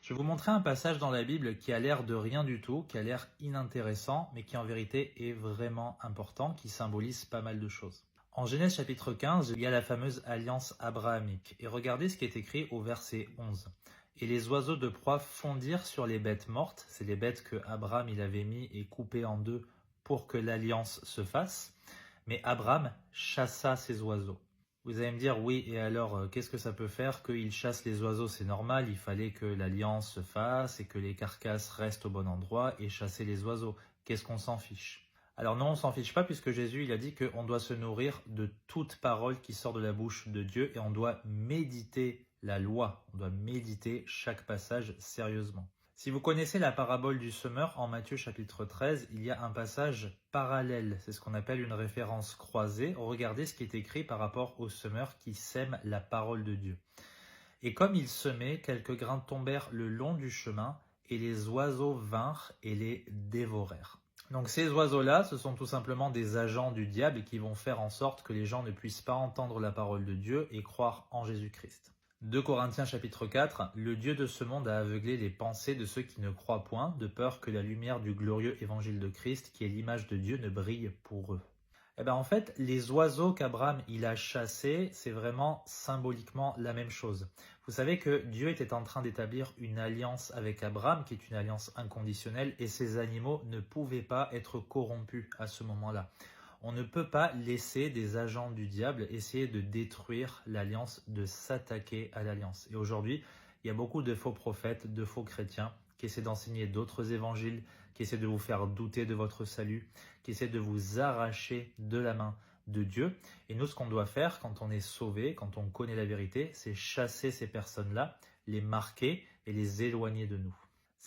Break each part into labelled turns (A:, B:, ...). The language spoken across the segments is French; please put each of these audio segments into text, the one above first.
A: Je vais vous montrer un passage dans la Bible qui a l'air de rien du tout, qui a l'air inintéressant, mais qui en vérité est vraiment important, qui symbolise pas mal de choses. En Genèse chapitre 15, il y a la fameuse alliance abrahamique. Et regardez ce qui est écrit au verset 11. Et les oiseaux de proie fondirent sur les bêtes mortes, c'est les bêtes que Abraham il avait mis et coupées en deux pour que l'alliance se fasse. Mais Abraham chassa ces oiseaux. Vous allez me dire, oui, et alors, qu'est-ce que ça peut faire qu'il chasse les oiseaux? C'est normal, il fallait que l'alliance se fasse et que les carcasses restent au bon endroit et chasser les oiseaux. Qu'est-ce qu'on s'en fiche? Alors non, on s'en fiche pas puisque Jésus, il a dit qu'on doit se nourrir de toute parole qui sort de la bouche de Dieu et on doit méditer la loi, on doit méditer chaque passage sérieusement. Si vous connaissez la parabole du semeur en Matthieu chapitre 13, il y a un passage parallèle, c'est ce qu'on appelle une référence croisée. Regardez ce qui est écrit par rapport au semeur qui sème la parole de Dieu. Et comme il semait, quelques grains tombèrent le long du chemin, et les oiseaux vinrent et les dévorèrent. Donc ces oiseaux-là, ce sont tout simplement des agents du diable qui vont faire en sorte que les gens ne puissent pas entendre la parole de Dieu et croire en Jésus-Christ. 2 Corinthiens chapitre 4, le Dieu de ce monde a aveuglé les pensées de ceux qui ne croient point, de peur que la lumière du glorieux évangile de Christ, qui est l'image de Dieu, ne brille pour eux. Eh bien en fait, les oiseaux qu'Abraham il a chassés, c'est vraiment symboliquement la même chose. Vous savez que Dieu était en train d'établir une alliance avec Abraham, qui est une alliance inconditionnelle, et ces animaux ne pouvaient pas être corrompus à ce moment-là. On ne peut pas laisser des agents du diable essayer de détruire l'alliance, de s'attaquer à l'alliance. Et aujourd'hui, il y a beaucoup de faux prophètes, de faux chrétiens qui essaient d'enseigner d'autres évangiles, qui essaient de vous faire douter de votre salut, qui essaient de vous arracher de la main de Dieu. Et nous, ce qu'on doit faire quand on est sauvé, quand on connaît la vérité, c'est chasser ces personnes-là, les marquer et les éloigner de nous.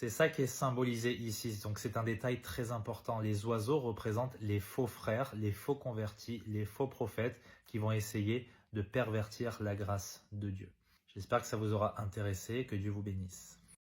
A: C'est ça qui est symbolisé ici, donc c'est un détail très important. Les oiseaux représentent les faux frères, les faux convertis, les faux prophètes qui vont essayer de pervertir la grâce de Dieu. J'espère que ça vous aura intéressé, que Dieu vous bénisse.